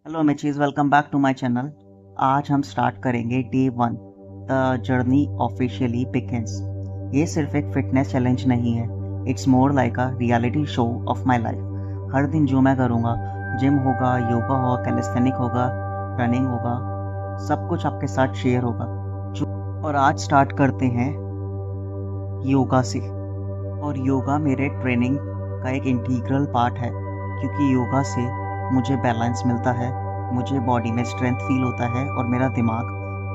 Hello अमिचीज, welcome back to my channel. आज हम स्टार्ट करेंगे day 1। The journey officially begins. ये सिर्फ एक फिटनेस चैलेंज नहीं है, it's more like a reality show of my life. हर दिन जो मैं करूँगा, जिम होगा, योगा होगा, कैलिस्थेनिक होगा, रनिंग होगा, सब कुछ आपके साथ शेयर होगा। और आज स्टार्ट करते हैं योगा से। और योगा मेरे ट्रेनिंग का एक इंटीग्रल पार्ट है, क्योंकि योगा से मुझे बैलेंस मिलता है, मुझे बॉडी में स्ट्रेंथ फील होता है और मेरा दिमाग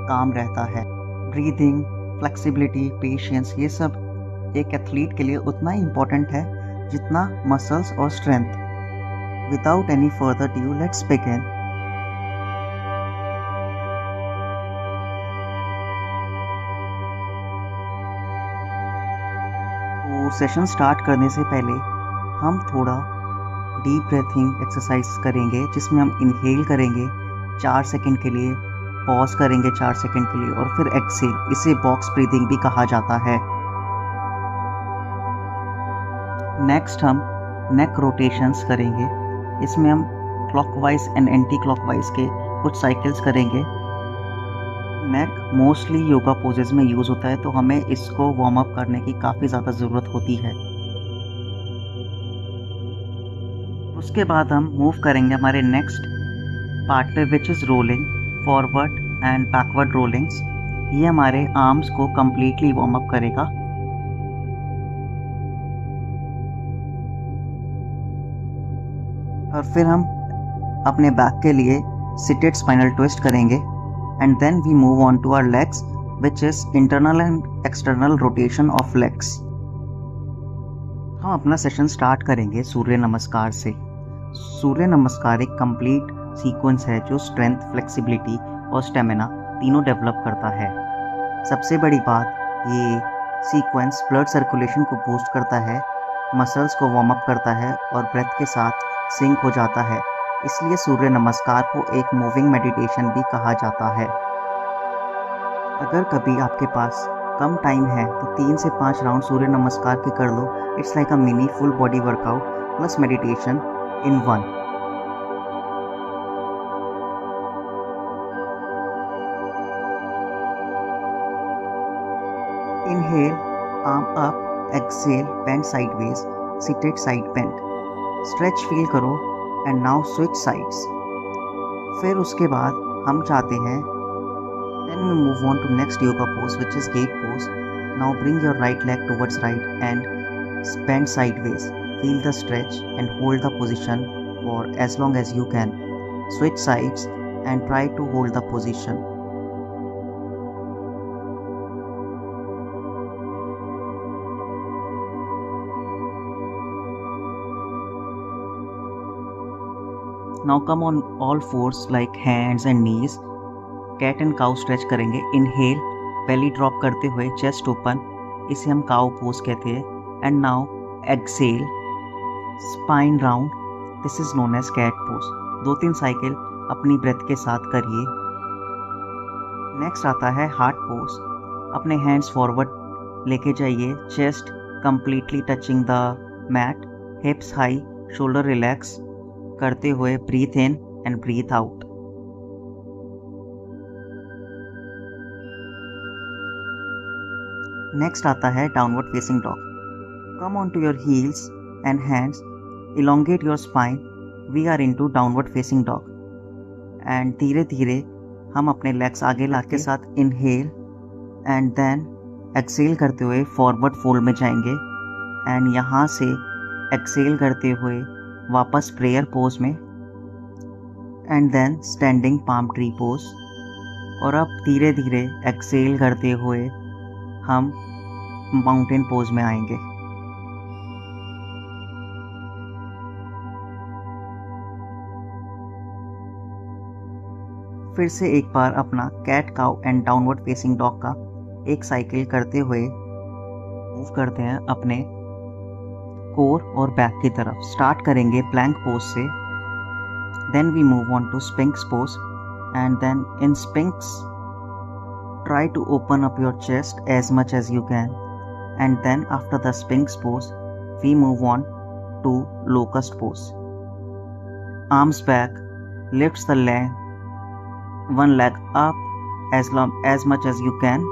काम रहता है। ब्रीदिंग, फ्लेक्सिबिलिटी, पेशेंस, ये सब एक एथलीट के लिए उतना ही इम्पोर्टेंट है जितना मसल्स और strength. Without any further due, let's begin. तो सेशन स्टार्ट करने से पहले हम थोड़ा डीप ब्रीथिंग एक्सरसाइज करेंगे, जिसमें हम इनहेल करेंगे 4 सेकंड के लिए, पॉज करेंगे 4 सेकंड के लिए और फिर एक्सेल। इसे बॉक्स ब्रीदिंग भी कहा जाता है। नेक्स्ट हम नेक रोटेशंस करेंगे। इसमें हम क्लॉकवाइज एंड एंटी क्लॉकवाइज के कुछ साइकिल्स करेंगे। नेक मोस्टली योगा पोजेज में यूज़ होता है, तो हमें इसको वार्म अप करने की काफ़ी ज़्यादा ज़रूरत होती है। उसके बाद हम मूव करेंगे हमारे नेक्स्ट पार्ट पे, which is rolling forward and backward Rawlings. ये हमारे आर्म्स को कम्प्लीटली वार्म अप करेगा। और फिर हम अपने बैक के लिए सिटेड स्पाइनल ट्विस्ट करेंगे and then we move on to our legs, which is internal and external rotation of legs. हम अपना सेशन स्टार्ट करेंगे सूर्य नमस्कार से। सूर्य नमस्कार एक कंप्लीट सीक्वेंस है जो स्ट्रेंथ, फ्लेक्सिबिलिटी और स्टेमिना तीनों डेवलप करता है। सबसे बड़ी बात, ये सीक्वेंस ब्लड सर्कुलेशन को बूस्ट करता है, मसल्स को वार्म अप करता है और ब्रेथ के साथ सिंक हो जाता है। इसलिए सूर्य नमस्कार को एक मूविंग मेडिटेशन भी कहा जाता है। अगर कभी आपके पास कम टाइम है तो 3 से 5 राउंड सूर्य नमस्कार के कर लो। It's like a mini full body workout plus meditation in one. Inhale, arm up, exhale, bend sideways, seated side bend. Stretch feel करो एंड नाउ स्विच साइड्स। फिर उसके बाद हम चाहते हैं, then we move on to next yoga pose, which is gate pose. Now bring your right leg towards right and bend sideways. Feel the stretch and hold the position for as long as you can. Switch sides and try to hold the position. Now come on all fours like hands and knees. Cat and cow stretch करेंगे। Inhale, belly drop करते हुए chest open, इसे हम cow pose कहते हैं। And now exhale, spine round, this is known as cat pose. 2-3 cycle अपनी breath के साथ करिए। नेक्स्ट आता है हार्ट पोज। अपने हैंड्स फॉरवर्ड लेके जाइए, chest completely touching the mat, hips high, shoulder relax करते हुए breathe in and breathe out. Next आता है downward facing dog. Come on to your heels and hands, elongate your spine, we are into downward facing dog. And धीरे धीरे हम अपने legs आगे ला के साथ इनहेल एंड देन एक्सेल करते हुए फॉरवर्ड फोल्ड में जाएंगे एंड यहाँ से एक्सेल करते हुए वापस प्रेयर पोज में and then standing palm tree pose. और अब धीरे धीरे एक्सेल करते हुए हम माउंटेन पोज में आएंगे। फिर से एक बार अपना cat cow and downward facing dog का एक साइकिल करते हुए मूव करते हैं अपने कोर और बैक की तरफ। स्टार्ट करेंगे प्लैंक पोज से, then we move on to sphinx pose and then in sphinx try to open up your chest as much as you can, and then after the Sphinx pose we move on to locust pose. Arms back, lifts the one leg up as much as you can,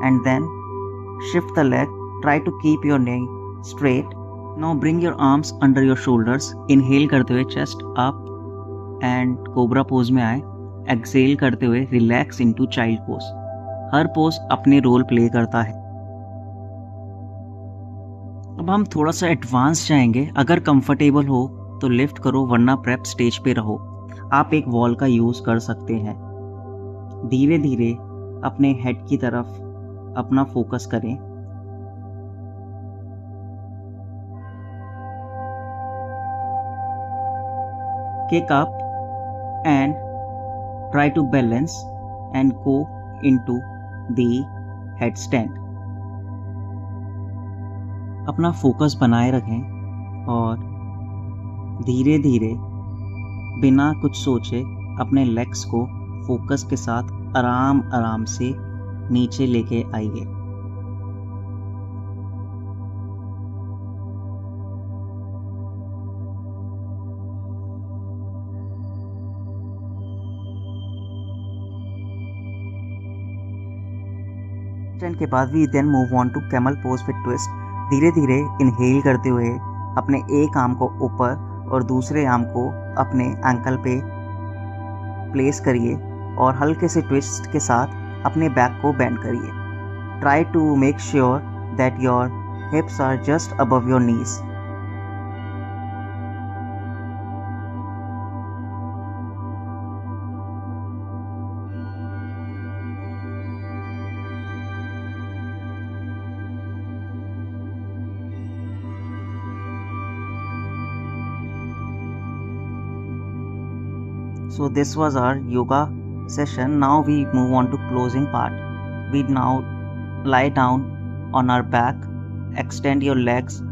and then shift the leg. Try to keep your knee straight. Now bring your arms under your shoulders. Inhale करते हुए chest up and cobra pose में आए. Exhale करते हुए relax into child pose. हर pose अपने role play करता है. अब हम थोड़ा सा एडवांस जाएंगे. अगर कंफर्टेबल हो तो लिफ्ट करो, वरना प्रेप स्टेज पे रहो. आप एक वॉल का यूज कर सकते हैं. धीरे धीरे अपने हेड की तरफ अपना फोकस करें. Kick up and try to balance and go into the headstand. अपना फोकस बनाए रखें और धीरे धीरे बिना कुछ सोचे अपने लेग्स को फोकस के साथ आराम आराम से नीचे लेके आइए. के बाद we then move on to camel pose with twist. धीरे धीरे इनहेल करते हुए अपने एक आर्म को ऊपर और दूसरे आर्म को अपने एंकल पे प्लेस करिए और हल्के से ट्विस्ट के साथ अपने बैक को बेंड करिए. Try to make sure that your hips are just above your knees. So this was our yoga session. Now we move on to closing part. We now lie down on our back, extend your legs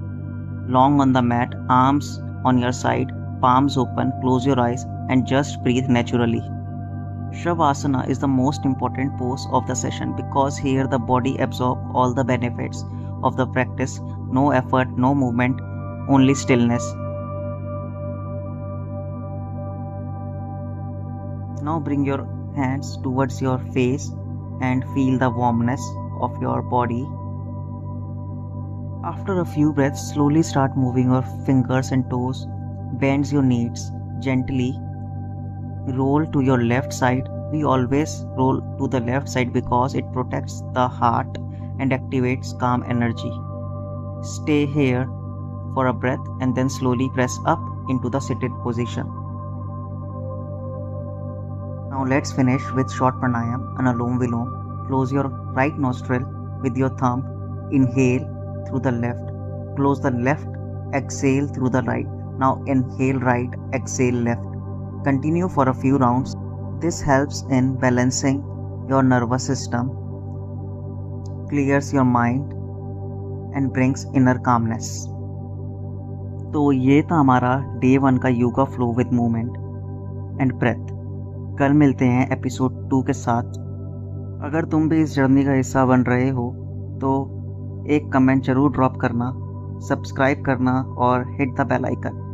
long on the mat, arms on your side, palms open, close your eyes and just breathe naturally. Shavasana is the most important pose of the session because here the body absorbs all the benefits of the practice. No effort, no movement, only stillness. Now bring your hands towards your face and feel the warmness of your body. After a few breaths, slowly start moving your fingers and toes. Bend your knees gently. Roll to your left side. We always roll to the left side because it protects the heart and activates calm energy. Stay here for a breath and then slowly press up into the seated position. Now let's finish with short pranayam and Alom Vilom. Close your right nostril with your thumb. Inhale through the left. Close the left. Exhale through the right. Now inhale right, exhale left. Continue for a few rounds. This helps in balancing your nervous system, clears your mind and brings inner calmness. तो ये था हमारा day 1 का yoga flow with movement and breath. कल मिलते हैं episode 2 के साथ. अगर तुम भी इस जर्नी का हिस्सा बन रहे हो तो एक कमेंट ज़रूर ड्रॉप करना, सब्सक्राइब करना और हिट द बेल आइकन.